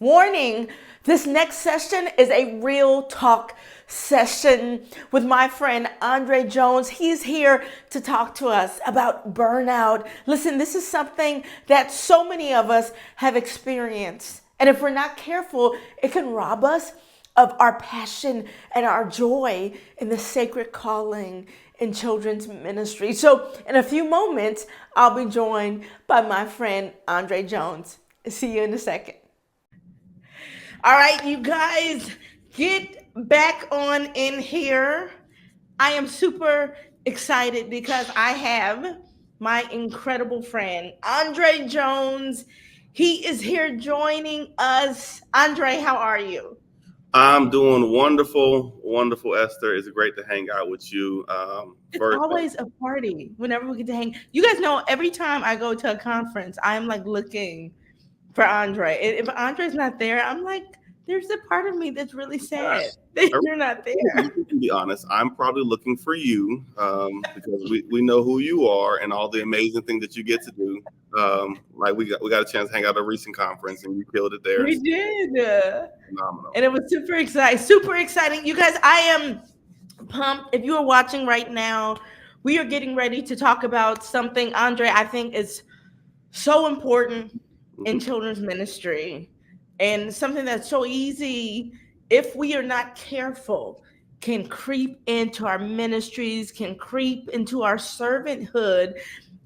Warning, this next session is a real talk session with my friend Andrae Jones. He's here to talk to us about burnout. Listen, this is something that so many of us have experienced. And if we're not careful, it can rob us of our passion and our joy in the sacred calling in children's ministry. So, in a few moments, I'll be joined by my friend Andrae Jones. See you in a second. All right, you guys, get back on in here. I am super excited because I have my incredible friend, Andrae Jones. He is here joining us. Andrae, how are you? I'm doing wonderful, wonderful, Esther. It's great to hang out with you. It's First, always a party whenever we get to hang. You guys know every time I go to a conference, I'm like looking for Andrae. If Andre's not there, I'm like, there's a part of me that's really sad that you're not there. you can be honest. I'm probably looking for you because we know who you are and all the amazing things that you get to do. Like we got a chance to hang out at a recent conference and you killed it there. We It's did. phenomenal. And it was super exciting. Super exciting. You guys, I am pumped. If you are watching right now, we are getting ready to talk about something, Andrae, I think is so important in Mhm. children's ministry and something that's so easy if we are not careful can creep into our ministries, can creep into our servanthood,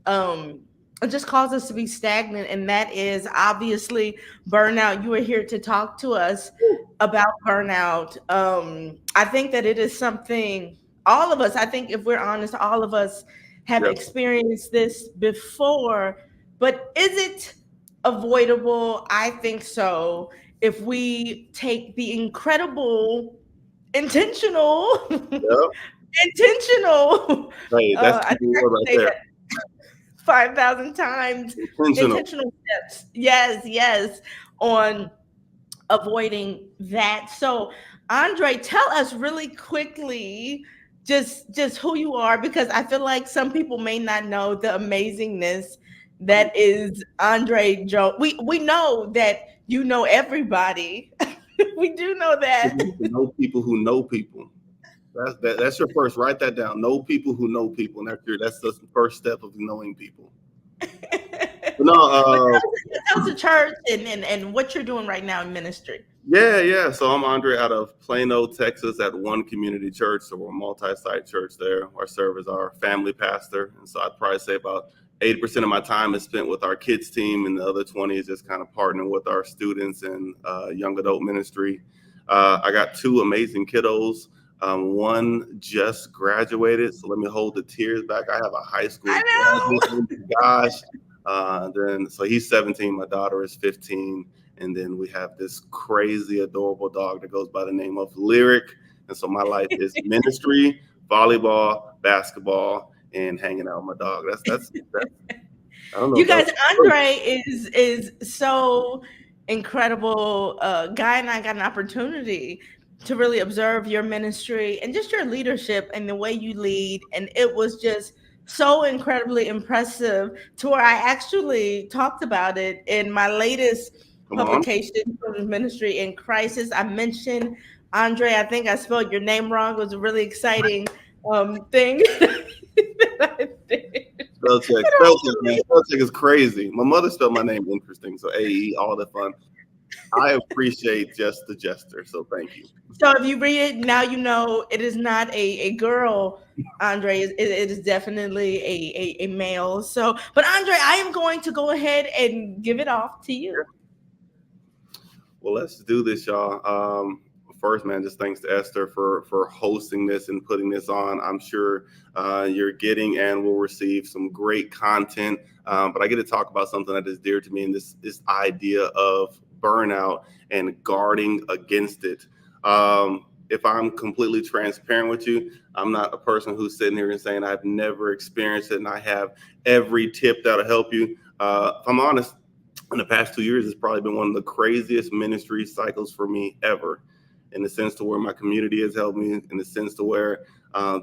um it just causes us to be stagnant, and that is obviously burnout. You are here to talk to us about burnout. I think that it is something all of us, I think if we're honest, all of us have Yep. experienced this before, but is it avoidable? I think so. If we take the incredible intentional Yep. intentional Hey, that's I the think I word can right say there. that 5,000 times. Intentional. Intentional steps. Yes, yes, on avoiding that. So, Andrae, tell us really quickly just who you are, because I feel like some people may not know the amazingness that is Andrae Jones. We know that you know everybody. We do know You that. need to know people who know people. That's your first. Write that down. Know people who know people, and that's the first step of knowing people. But no, But tell us the church and what you're doing right now in ministry. yeah. So I'm Andre out of Plano, Texas, at One Community Church. So we're a multi-site church there. Our serve is our family pastor, and so I'd probably say about 80% of my time is spent with our kids team, and the other 20 is just kind of partnering with our students and young adult ministry. I got two amazing kiddos. One just graduated, so let me hold the tears back. I have a high school I graduate. know. Oh my gosh! Then so he's 17. My daughter is 15. And then we have this crazy, adorable dog that goes by the name of Lyric. And so my life is ministry, volleyball, basketball, and hanging out with my dog. That's I don't know You if that guys, was Andre is so incredible. Guy and I got an opportunity to really observe your ministry and just your leadership and the way you lead, and it was just so incredibly impressive to where I actually talked about it in my latest come on. publication, Children's Ministry in Crisis. I mentioned Andre. I think I spelled your name wrong. It was a really exciting thing that I did. Spell check. And Spell check, man. hopefully Spell check is crazy. My mother spelled my name interesting. So AE, all the fun. I appreciate just the gesture. So thank you. so if you read it now, you know it is not a girl. Andre, it is definitely a male. So, but Andre, I am going to go ahead and give it off to you. Well, let's do this, y'all. First, man, just thanks to Esther for hosting this and putting this on. I'm sure you're getting and will receive some great content. But I get to talk about something that is dear to me, and this idea of burnout and guarding against it. If I'm completely transparent with you, I'm not a person who's sitting here and saying I've never experienced it and I have every tip that'll help you. If I'm honest, in the past 2 years, it's probably been one of the craziest ministry cycles for me ever. in the sense to where my community has helped me, in the sense to where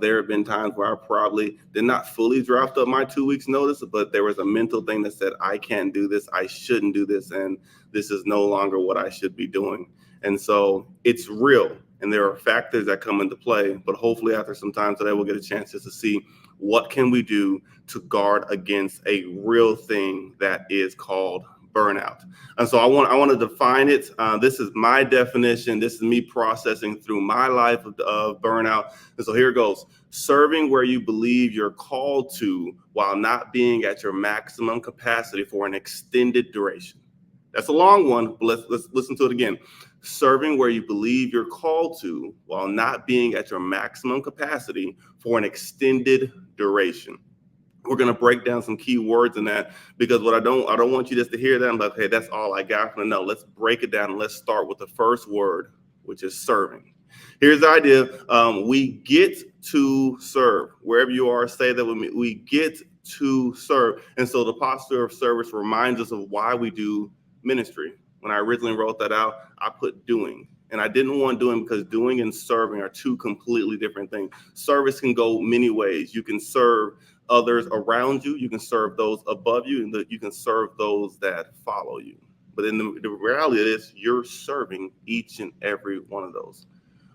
there have been times where I probably did not fully draft up my 2 weeks notice, but there was a mental thing that said, I can't do this, I shouldn't do this, and this is no longer what I should be doing. And so it's real, and there are factors that come into play, but hopefully after some time today, we'll get a chance just to see what can we do to guard against a real thing that is called burnout. And so I want to define it. This is my definition. This is me processing through my life of burnout. And so here it goes. Serving where you believe you're called to while not being at your maximum capacity for an extended duration. That's a long one, but let's listen to it again. Serving where you believe you're called to while not being at your maximum capacity for an extended duration. We're going to break down some key words in that, because what I don't want you just to hear that and like, hey, that's all I got from it. No, let's break it down and let's start with the first word, which is serving. Here's the idea. We get to serve. Wherever you are, say that with me. We get to serve. And so the posture of service reminds us of why we do ministry. When I originally wrote that out, I put doing. And I didn't want doing because doing and serving are two completely different things. Service can go many ways. You can serve others around you. You can serve those above you, and you can serve those that follow you. But in the reality is you're serving each and every one of those.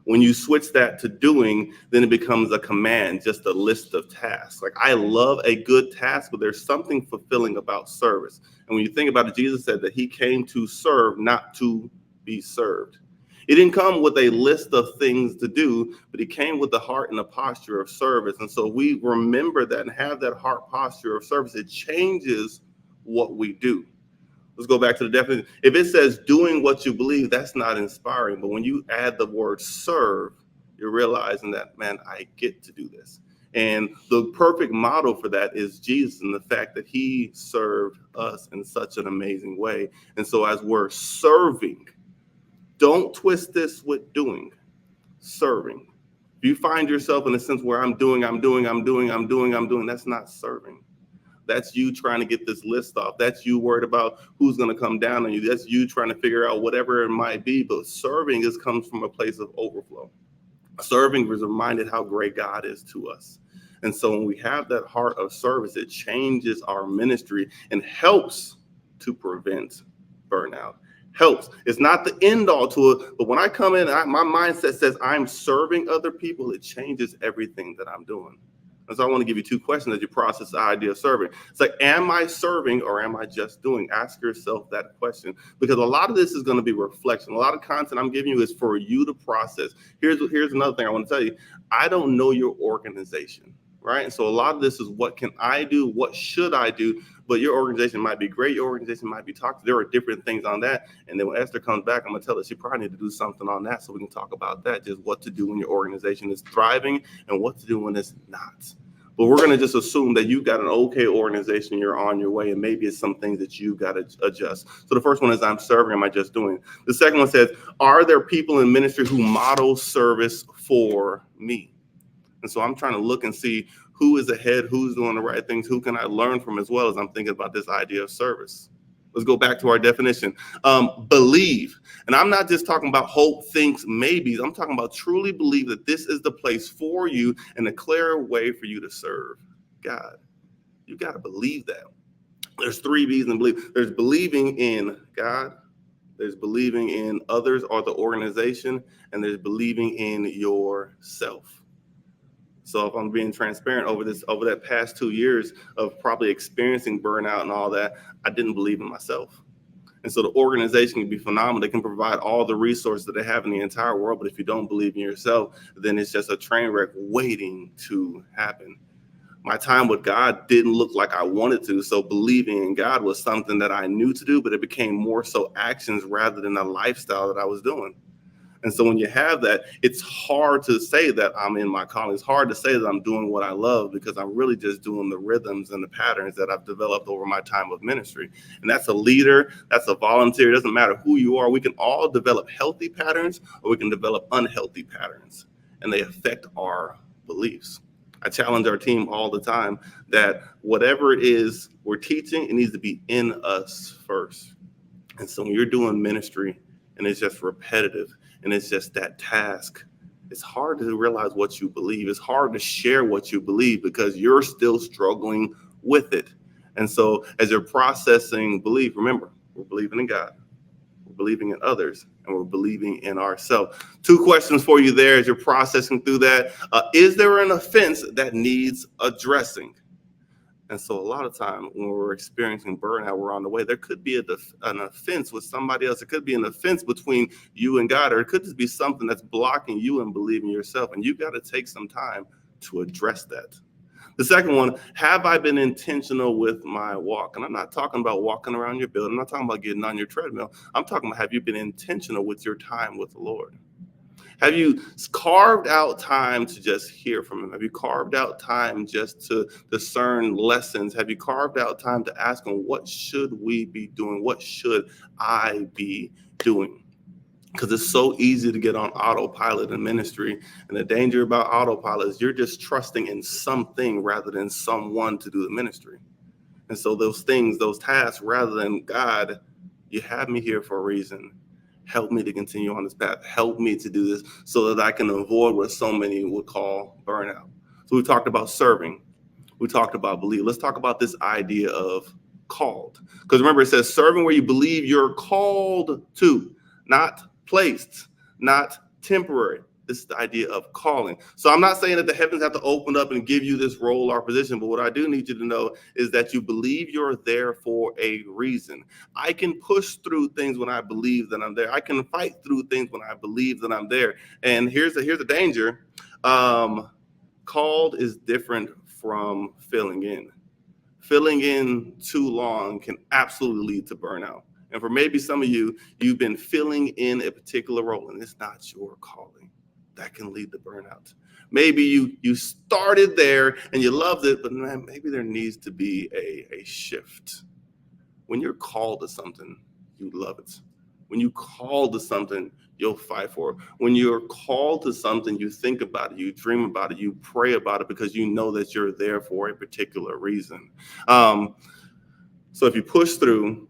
When you switch that to doing, then it becomes a command, just a list of tasks. Like, I love a good task, but there's something fulfilling about service. And when you think about it, Jesus said that he came to serve, not to be served. He didn't come with a list of things to do, but he came with the heart and the posture of service. And so we remember that and have that heart posture of service. It changes what we do. Let's go back to the definition. If it says doing what you believe, that's not inspiring. But when you add the word serve, you're realizing that, man, I get to do this. And the perfect model for that is Jesus, and the fact that he served us in such an amazing way. And so as we're serving, don't twist this with doing. Serving. If you find yourself in a sense where I'm doing, that's not serving. That's you trying to get this list off. That's you worried about who's going to come down on you. That's you trying to figure out whatever it might be. But serving comes from a place of overflow. Serving is reminded how great God is to us. And so when we have that heart of service, it changes our ministry and helps to prevent burnout. Helps. It's not the end all to it, but when I come in, my mindset says I'm serving other people, it changes everything that I'm doing. And so I want to give you two questions as you process the idea of serving. It's like, am I serving or am I just doing? Ask yourself that question, because a lot of this is going to be reflection. A lot of content I'm giving you is for you to process. Here's another thing I want to tell you. I don't know your organization, right? And so a lot of this is, what can I do? What should I do? But your organization might be great. Your organization might be toxic. There are different things on that. And then when Esther comes back, I'm going to tell her she probably need to do something on that, so we can talk about that, just what to do when your organization is thriving and what to do when it's not. But we're going to just assume that you've got an okay organization, you're on your way, and maybe it's some things that you've got to adjust. So the first one is, I'm serving, am I just doing? The second one says, are there people in ministry who model service for me? And so I'm trying to look and see who is ahead, who's doing the right things, who can I learn from, as well as I'm thinking about this idea of service. Let's go back to our definition. Believe. And I'm not just talking about hope, thinks, maybes. I'm talking about truly believe that this is the place for you and a clear way for you to serve God. You got to believe that. There's 3 B's in believe. There's believing in God. There's believing in others or the organization. And there's believing in yourself. So if I'm being transparent, over that past 2 years of probably experiencing burnout and all that, I didn't believe in myself. And so the organization can be phenomenal. They can provide all the resources that they have in the entire world. But if you don't believe in yourself, then it's just a train wreck waiting to happen. My time with God didn't look like I wanted to. So believing in God was something that I knew to do, but it became more so actions rather than a lifestyle that I was doing. And so when you have that, it's hard to say that I'm in my calling. It's hard to say that I'm doing what I love, because I'm really just doing the rhythms and the patterns that I've developed over my time of ministry. And that's a leader, that's a volunteer. It doesn't matter who you are. We can all develop healthy patterns, or we can develop unhealthy patterns, and they affect our beliefs. I challenge our team all the time that whatever it is we're teaching, it needs to be in us first. And so when you're doing ministry, and it's just repetitive and it's just that task, it's hard to realize what you believe. It's hard to share what you believe because you're still struggling with it. And so as you're processing belief, remember, we're believing in God, we're believing in others, and we're believing in ourselves. Two questions for you there as you're processing through that. Is there an offense that needs addressing? And so a lot of time when we're experiencing burnout, we're on the way. There could be an offense with somebody else. It could be an offense between you and God, or it could just be something that's blocking you and believing yourself. And you've got to take some time to address that. The second one, have I been intentional with my walk? And I'm not talking about walking around your building. I'm not talking about getting on your treadmill. I'm talking about, have you been intentional with your time with the Lord? Have you carved out time to just hear from him? Have you carved out time just to discern lessons? Have you carved out time to ask him, what should we be doing? What should I be doing? Because it's so easy to get on autopilot in ministry. And the danger about autopilot is you're just trusting in something rather than someone to do the ministry. And so those things, those tasks, rather than God, you have me here for a reason. Help me to continue on this path. Help me to do this so that I can avoid what so many would call burnout. So we talked about serving. We talked about belief. Let's talk about this idea of called. Because remember, it says serving where you believe you're called to, not placed, not temporary. This is the idea of calling. So I'm not saying that the heavens have to open up and give you this role or position, but what I do need you to know is that you believe you're there for a reason. I can push through things when I believe that I'm there. I can fight through things when I believe that I'm there. And here's the danger. Called is different from filling in. Filling in too long can absolutely lead to burnout. And for maybe some of you, you've been filling in a particular role and it's not your calling. That can lead to burnout. Maybe you started there and you loved it, but man, maybe there needs to be a shift. When you're called to something, you love it. When you call to something, you'll fight for it. When you're called to something, you think about it, you dream about it, you pray about it because you know that you're there for a particular reason. So if you push through,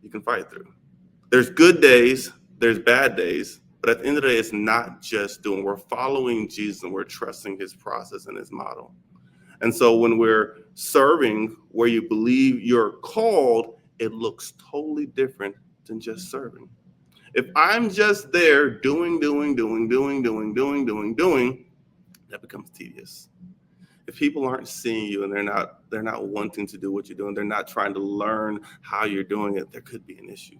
you can fight through. There's good days, there's bad days, but at the end of the day, it's not just doing. We're following Jesus and we're trusting his process and his model. And so when we're serving where you believe you're called, it looks totally different than just serving. If I'm just there doing, that becomes tedious. If people aren't seeing you and they're not wanting to do what you're doing, they're not trying to learn how you're doing it, there could be an issue.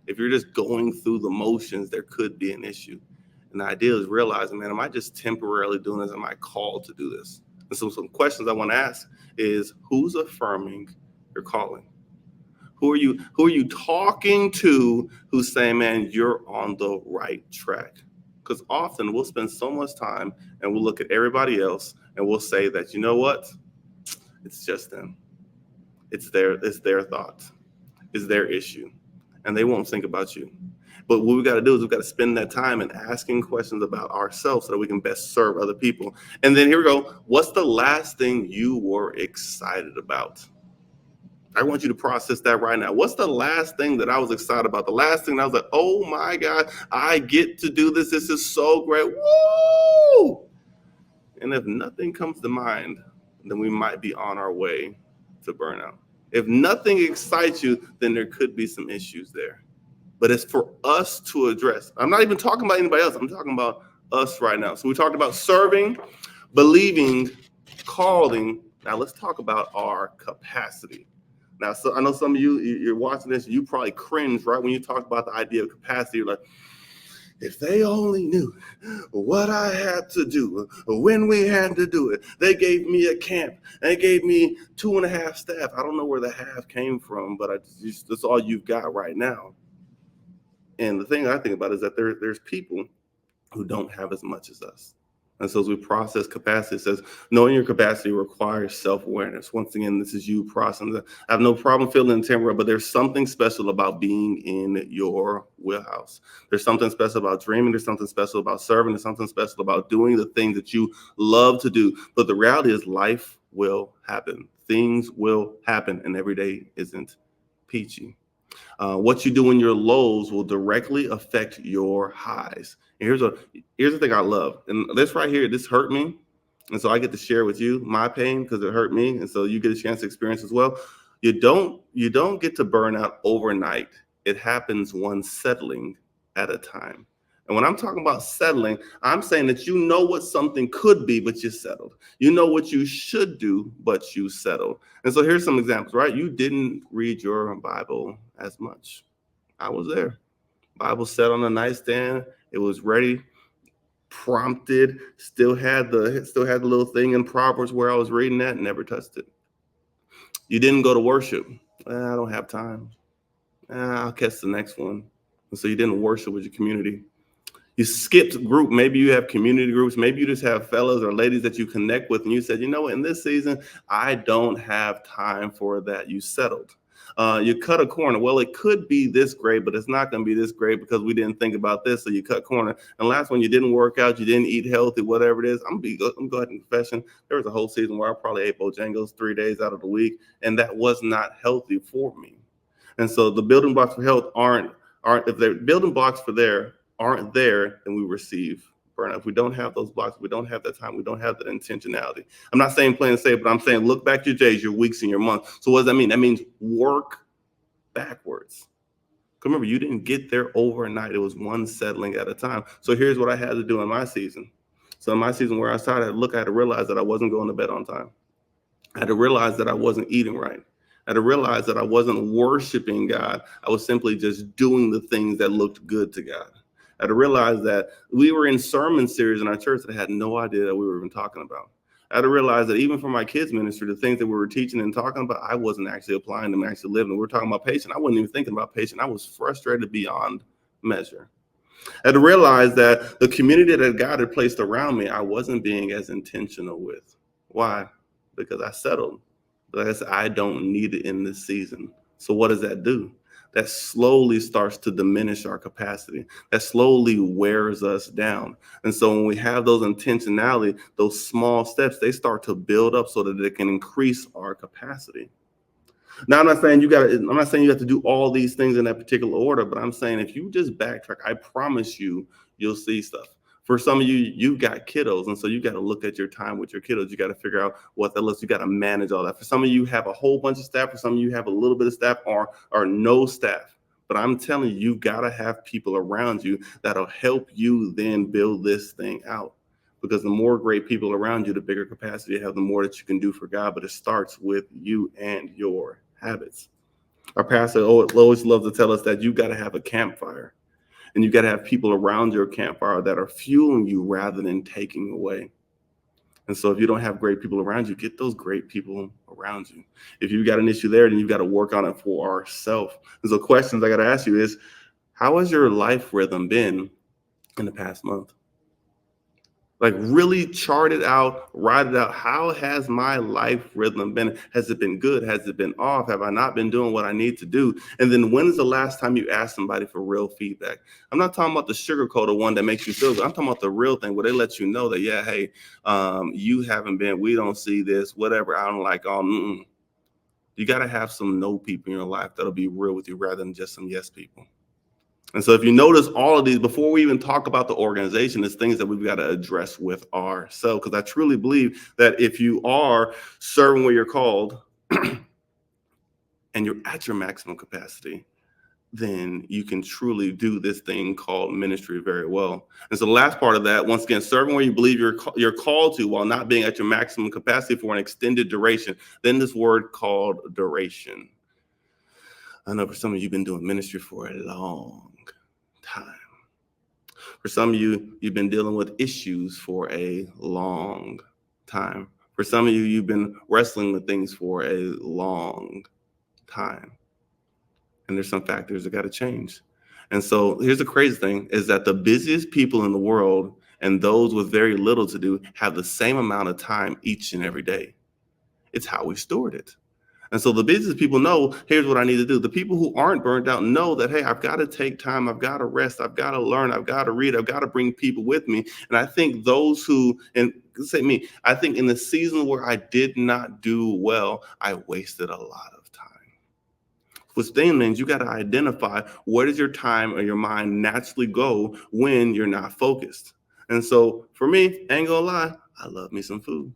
If you're just going through the motions, there could be an issue. And the idea is realizing, man, am I just temporarily doing this? Am I called to do this? And so some questions I want to ask is, who's affirming your calling? Who are you talking to who's saying, man, you're on the right track? Because often we'll spend so much time and we'll look at everybody else and we'll say that, you know what? It's just them. It's their thought. It's their issue. And they won't think about you. But what we've got to do is we've got to spend that time in asking questions about ourselves so that we can best serve other people. And then here we go. What's the last thing you were excited about? I want you to process that right now. What's the last thing that I was excited about? The last thing that I was like, oh my God, I get to do this. This is so great. Woo! And if nothing comes to mind, then we might be on our way to burnout. If nothing excites you, then there could be some issues there. But it's for us to address. I'm not even talking about anybody else. I'm talking about us right now. So we talked about serving, believing, calling. Now let's talk about our capacity. Now, so I know some of you're watching this, you probably cringe right when you talk about the idea of capacity. You're like, if they only knew what I had to do, when we had to do it. They gave me a camp. They gave me 2.5 staff. I don't know where the half came from, but that's all you've got right now. And the thing I think about is that there's people who don't have as much as us. And so as we process capacity, it says, knowing your capacity requires self-awareness. Once again, this is you processing. I have no problem feeling temporary, but there's something special about being in your wheelhouse. There's something special about dreaming. There's something special about serving. There's something special about doing the things that you love to do. But the reality is life will happen. Things will happen, and every day isn't peachy. What you do in your lows will directly affect your highs. And here's the thing I love, and this right here, this hurt me, and so I get to share with you my pain because it hurt me, and so you get a chance to experience as well. You don't get to burn out overnight. It happens one settling at a time. And when I'm talking about settling, I'm saying that you know what something could be, but you settled. You know what you should do, but you settled. And so here's some examples, right? You didn't read your Bible as much. I was there. Bible sat on the nightstand. It was ready, prompted. Still had the little thing in Proverbs where I was reading that. Never touched it. You didn't go to worship. I don't have time. I'll catch the next one. And so you didn't worship with your community. You skipped group. Maybe you have community groups. Maybe you just have fellows or ladies that you connect with. And you said, you know what, in this season, I don't have time for that. You settled. You cut a corner. Well, it could be this great, but it's not going to be this great because we didn't think about this. So you cut corner. And last one, you didn't work out. You didn't eat healthy, whatever it is. I'm going to go ahead and confession. There was a whole season where I probably ate Bojangles 3 days out of the week. And that was not healthy for me. And so the building blocks for health aren't if the building blocks for there aren't there, then we receive burnout. If we don't have those blocks, we don't have that time, we don't have that intentionality. I'm not saying plain and safe, but I'm saying look back your days, your weeks, and your months. So what does that mean? That means work backwards. Because remember, you didn't get there overnight. It was one settling at a time. So here's what I had to do in my season. So in my season where I started, I had to realize that I wasn't going to bed on time. I had to realize that I wasn't eating right. I had to realize that I wasn't worshiping God. I was simply just doing the things that looked good to God. I had to realize that we were in sermon series in our church that I had no idea that we were even talking about. I had to realize that even for my kids' ministry, the things that we were teaching and talking about, I wasn't actually applying them, actually living. We were talking about patience. I wasn't even thinking about patience. I was frustrated beyond measure. I had to realize that the community that God had placed around me, I wasn't being as intentional with. Why? Because I settled. Like I said, I don't need it in this season. So what does that do? That slowly starts to diminish our capacity. That slowly wears us down. And so when we have those intentionality, those small steps, they start to build up so that they can increase our capacity. Now, I'm not saying you have to do all these things in that particular order, but I'm saying if you just backtrack, I promise you'll see stuff. For some of you, you've got kiddos, and so you got to look at your time with your kiddos. You got to figure out what that looks. You got to manage all that. For some of you, have a whole bunch of staff. For some of you, have a little bit of staff or no staff. But I'm telling you, you got to have people around you that'll help you then build this thing out. Because the more great people around you, the bigger capacity you have, the more that you can do for God. But it starts with you and your habits. Our pastor always loves to tell us that you got to have a campfire. And you got to have people around your campfire that are fueling you rather than taking away. And so if you don't have great people around you, get those great people around you. If you've got an issue there, then you've got to work on it for ourselves. And so questions I got to ask you is, how has your life rhythm been in the past month? Like really chart it out, write it out. How has my life rhythm been? Has it been good? Has it been off? Have I not been doing what I need to do? And then when's the last time you asked somebody for real feedback? I'm not talking about the sugarcoated one that makes you feel good. I'm talking about the real thing where they let you know that, yeah, hey, you haven't been, we don't see this, whatever. I don't like all. You got to have some no people in your life that'll be real with you rather than just some yes people. And so if you notice all of these, before we even talk about the organization, it's things that we've got to address with ourselves. Because I truly believe that if you are serving where you're called and you're at your maximum capacity, then you can truly do this thing called ministry very well. And so the last part of that, once again, serving where you believe you're called to while not being at your maximum capacity for an extended duration. Then this word called duration. I know for some of you, you've been doing ministry for a long time. For some of you, you've been dealing with issues for a long time. For some of you, you've been wrestling with things for a long time. And there's some factors that got to change. And so here's the crazy thing is that the busiest people in the world and those with very little to do have the same amount of time each and every day. It's how we steward it. And so the business people know, here's what I need to do. The people who aren't burned out know that, hey, I've got to take time. I've got to rest. I've got to learn. I've got to read. I've got to bring people with me. And I think those who, and say me, I think in the season where I did not do well, I wasted a lot of time. which then means you got to identify where does your time or your mind naturally go when you're not focused. And so for me, ain't gonna lie, I love me some food.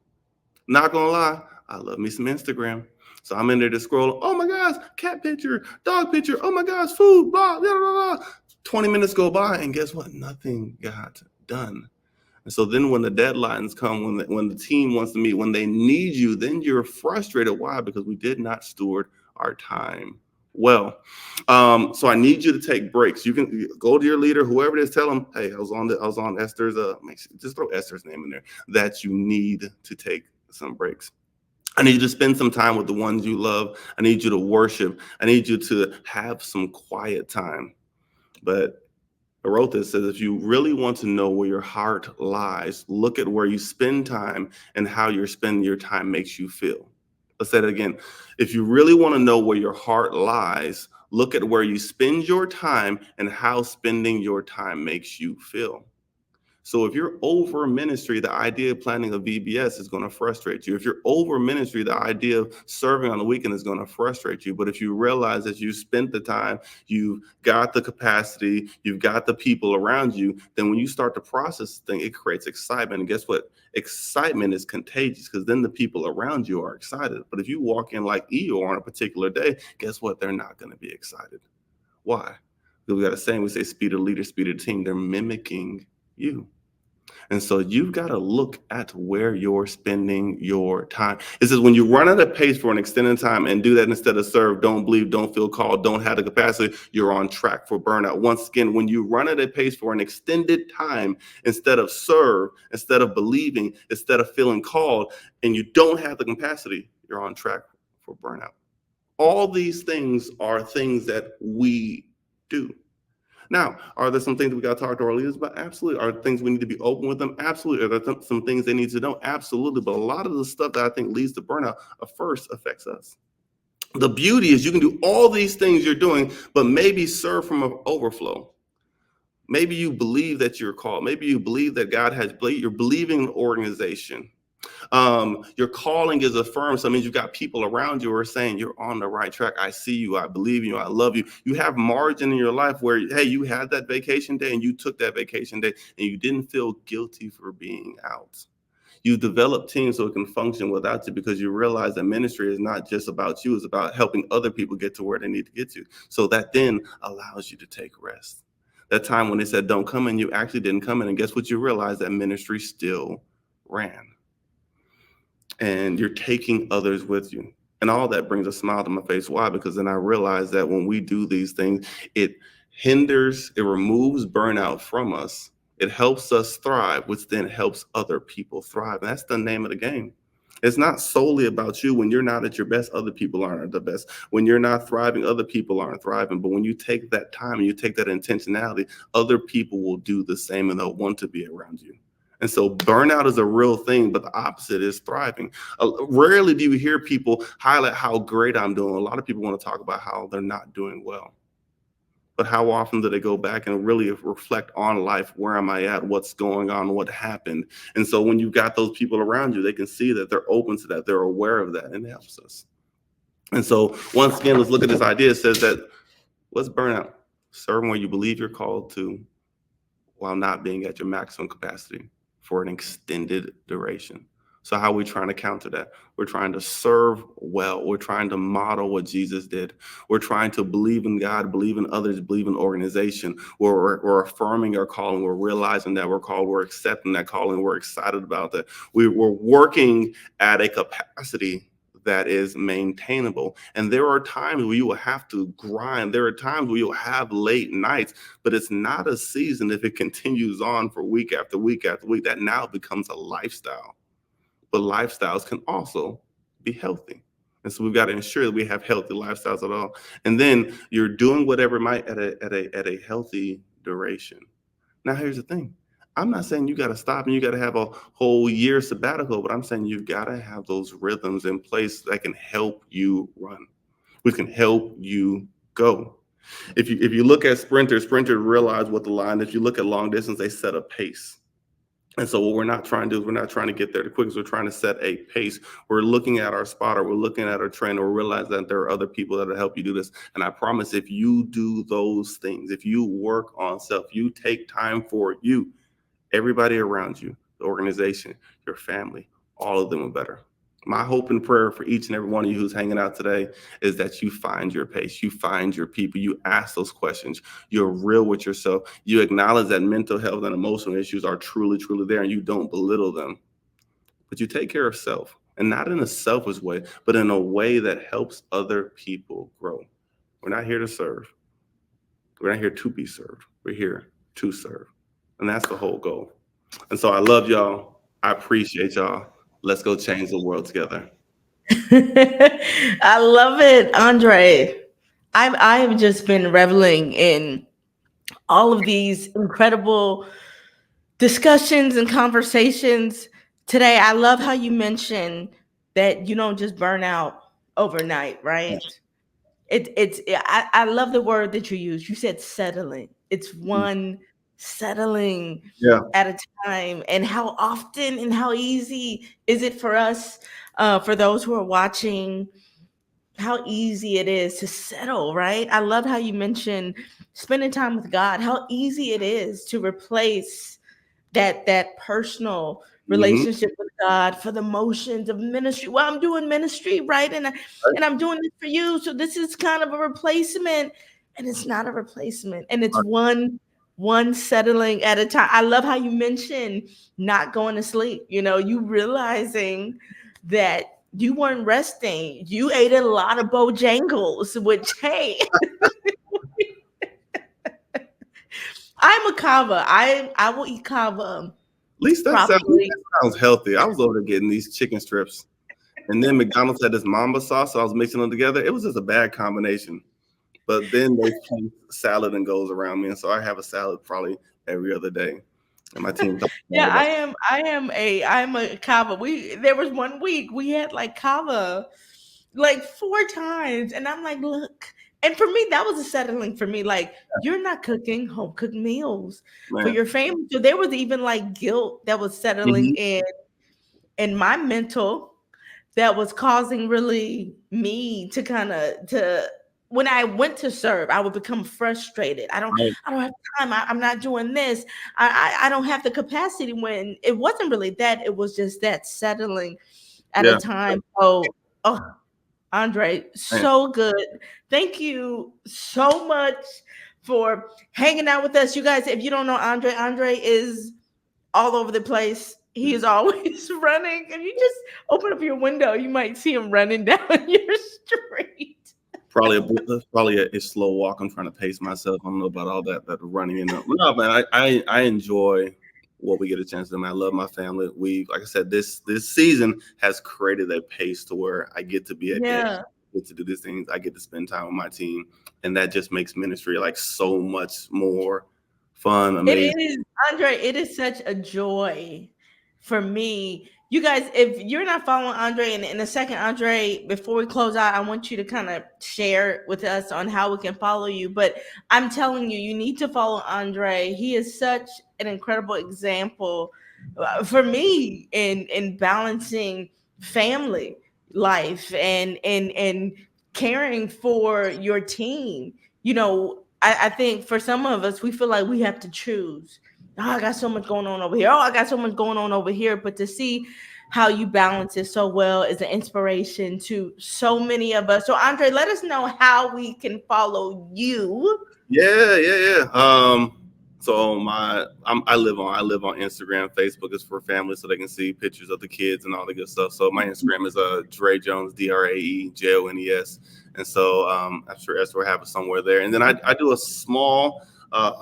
Not gonna lie, I love me some Instagram. So I'm in there to scroll. Oh my gosh, cat picture, dog picture. Oh my gosh, food, blah, blah, blah, blah. 20 minutes go by, and guess what? Nothing got done. And so then when the deadlines come, when the team wants to meet, when they need you, then you're frustrated. Why? Because we did not steward our time well. So I need you to take breaks. You can go to your leader, whoever it is, tell them, hey, I was on Esther's, just throw Esther's name in there, that you need to take some breaks. I need you to spend some time with the ones you love. I need you to worship. I need you to have some quiet time. But I wrote this, says if you really want to know where your heart lies, look at where you spend time and how you're spending your time makes you feel. Let's say that again. If you really want to know where your heart lies, look at where you spend your time and how spending your time makes you feel. So if you're over ministry, the idea of planning a VBS is going to frustrate you. If you're over ministry, the idea of serving on the weekend is going to frustrate you. But if you realize that you spent the time, you've got the capacity, you've got the people around you, then when you start to process the thing, it creates excitement. And guess what? Excitement is contagious because then the people around you are excited. But if you walk in like Eeyore on a particular day, guess what? They're not going to be excited. Why? Because we got a saying, we say speed of the leader, speed of the team. They're mimicking you. And so you've got to look at where you're spending your time. It says when you run at a pace for an extended time and do that instead of serve, don't believe, don't feel called, don't have the capacity, you're on track for burnout. Once again, when you run at a pace for an extended time instead of serve, instead of believing, instead of feeling called, and you don't have the capacity, you're on track for burnout. All these things are things that we do. Now, are there some things that we got to talk to our leaders about? Absolutely. Are there things we need to be open with them? Absolutely. Are there some things they need to know? Absolutely. But a lot of the stuff that I think leads to burnout first affects us. The beauty is you can do all these things you're doing, but maybe serve from an overflow. Maybe you believe that you're called. Maybe you believe that God has, you're believing in an organization. Your calling is affirmed. So it means you've got people around you who are saying you're on the right track. I see you. I believe in you. I love you. You have margin in your life where, hey, you had that vacation day and you took that vacation day and you didn't feel guilty for being out. You develop teams so it can function without you because you realize that ministry is not just about you. It's about helping other people get to where they need to get to. So that then allows you to take rest. That time when they said, don't come in, you actually didn't come in. And guess what? You realize that ministry still ran. And you're taking others with you. And all that brings a smile to my face. Why? Because then I realize that when we do these things, it it removes burnout from us. It helps us thrive, which then helps other people thrive. And that's the name of the game. It's not solely about you. When you're not at your best, other people aren't at the best. When you're not thriving, other people aren't thriving. But when you take that time and you take that intentionality, other people will do the same and they'll want to be around you. And so burnout is a real thing, but the opposite is thriving. Rarely do you hear people highlight how great I'm doing. A lot of people want to talk about how they're not doing well. But how often do they go back and really reflect on life? Where am I at? What's going on? What happened? And so when you've got those people around you, they can see that they're open to that. They're aware of that, and it helps us. And so once again, let's look at this idea. It says that what's burnout? Serving where you believe you're called to while not being at your maximum capacity for an extended duration. So how are we trying to counter that? We're trying to serve well. We're trying to model what Jesus did. We're trying to believe in God, believe in others, believe in organization. We're affirming our calling. We're realizing that we're called. We're accepting that calling. We're excited about that. We're working at a capacity that is maintainable. And there are times where you will have to grind. There are times where you'll have late nights, but it's not a season if it continues on for week after week after week. That now becomes a lifestyle. But lifestyles can also be healthy. And so we've got to ensure that we have healthy lifestyles at all. And then you're doing whatever might at a healthy duration. Now, here's the thing. I'm not saying you got to stop and you got to have a whole year sabbatical, but I'm saying you've got to have those rhythms in place that can help you run, which can help you go. If you look at sprinters realize what the line, if you look at long distance, they set a pace. And so what we're not trying to do is we're not trying to get there the quickest. We're trying to set a pace. We're looking at our spotter. We're looking at our trainer. We realize that there are other people that will help you do this. And I promise if you do those things, if you work on self, you take time for you, everybody around you, the organization, your family, all of them are better. My hope and prayer for each and every one of you who's hanging out today is that you find your pace, you find your people, you ask those questions, you're real with yourself, you acknowledge that mental health and emotional issues are truly, truly there, and you don't belittle them, but you take care of self, and not in a selfish way, but in a way that helps other people grow. We're not here to serve. We're not here to be served. We're here to serve. And that's the whole goal. And so I love y'all. I appreciate y'all. Let's go change the world together. I love it, Andre. I've just been reveling in all of these incredible discussions and conversations today. I love how you mentioned that you don't just burn out overnight, right? I love the word that you used. You said settling. It's one settling Yeah. at a time. And how often and how easy is it for us, for those who are watching, how easy it is to settle, right? I love how you mentioned spending time with God, how easy it is to replace that personal Mm-hmm. relationship with God for the motions of ministry. Well, I'm doing ministry, right? Right. And I'm doing this for you. So this is kind of a replacement. And it's not a replacement. And it's one settling at a time. I love how you mentioned not going to sleep. You know, you realizing that you weren't resting. You ate a lot of Bojangles, which hey, I'm a kava. I will eat kava At least properly. that sounds healthy. I was over there getting these chicken strips. And then McDonald's had this mamba sauce, so I was mixing them together. It was just a bad combination. But then they place salad and goes around me. And so I have a salad probably every other day. And my team talks Yeah, about I'm a kava. We there was one week we had like kava like 4 times, and I'm like, look, and for me that was a settling for me. Like you're not cooking home cooked meals for man. your family, so there was even like guilt that was settling Mhm. in my mental that was causing really me to kind of to when I went to serve, I would become frustrated. Right. I don't have time. I'm not doing this. I don't have the capacity when it wasn't really that. It was just that settling at a Yeah. time. Oh, Andre, Man. so good. Thank you so much for hanging out with us. You guys, if you don't know Andre is all over the place. He is always running. If you just open up your window, you might see him running down your street. Probably a slow walk. I'm trying to pace myself. I don't know about all that running. No, man. I enjoy what we get a chance to do. Man, I love my family. We, like I said, this season has created a pace to where I get to be at games, Yeah. get to do these things. I get to spend time with my team, and that just makes ministry like so much more fun, It amazing. is, Andre, it is such a joy for me. You guys, if you're not following Andre, in a second, Andre, before we close out, I want you to kind of share with us on how we can follow you. But I'm telling you, you need to follow Andre. He is such an incredible example for me in balancing family life and caring for your team. You know, I think for some of us, we feel like we have to choose. Oh, I got so much going on over here. Oh, I got so much going on over here. But to see how you balance it so well is an inspiration to so many of us. So, Andre, let us know how we can follow you. Yeah. So I live on Instagram. Facebook is for family, so they can see pictures of the kids and all the good stuff. So my Instagram is Dre Jones, DraeJones, and so I'm sure Esther will have it somewhere there. And then I do a small.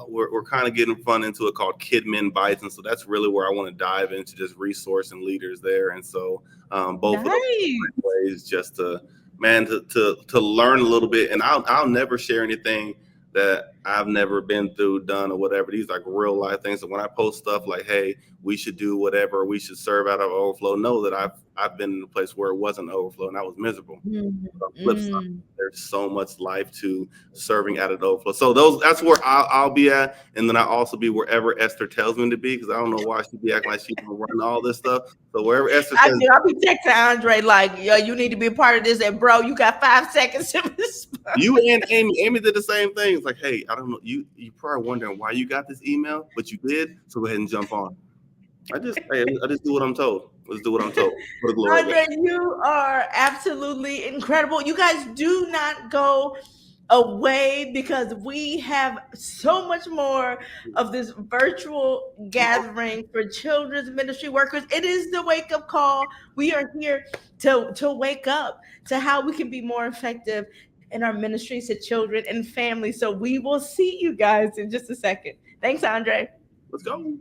We're kind of getting fun into it called Kid Men Bites, and so that's really where I want to dive into just resource and leaders there. And so both of those Nice. ways just to to learn a little bit, and I'll never share anything that I've never been through, done, or whatever. These like real life things. So when I post stuff like, "Hey, we should do whatever, we should serve out of overflow," know that I've been in a place where it wasn't overflow and I was miserable. Mm, But on the flip side, mm. there's so much life to serving at an overflow. So that's where I'll be at, and then I also be wherever Esther tells me to be, because I don't know why she be acting like she's gonna run all this stuff. So wherever Esther I says, do. I'll be texting Andre like, yo, you need to be a part of this. And bro, you got 5 seconds to respond. you and Amy did the same thing. It's like, hey, I don't know, you probably wondering why you got this email, but you did, so go ahead and jump on. I just do what I'm told. Let's do what I'm told for the glory of God. Andre, you are absolutely incredible. You guys do not go away because we have so much more of this virtual gathering for children's ministry workers. It is the wake up call. We are here to wake up to how we can be more effective in our ministries to children and families. So we will see you guys in just a second. Thanks, Andre. Let's go.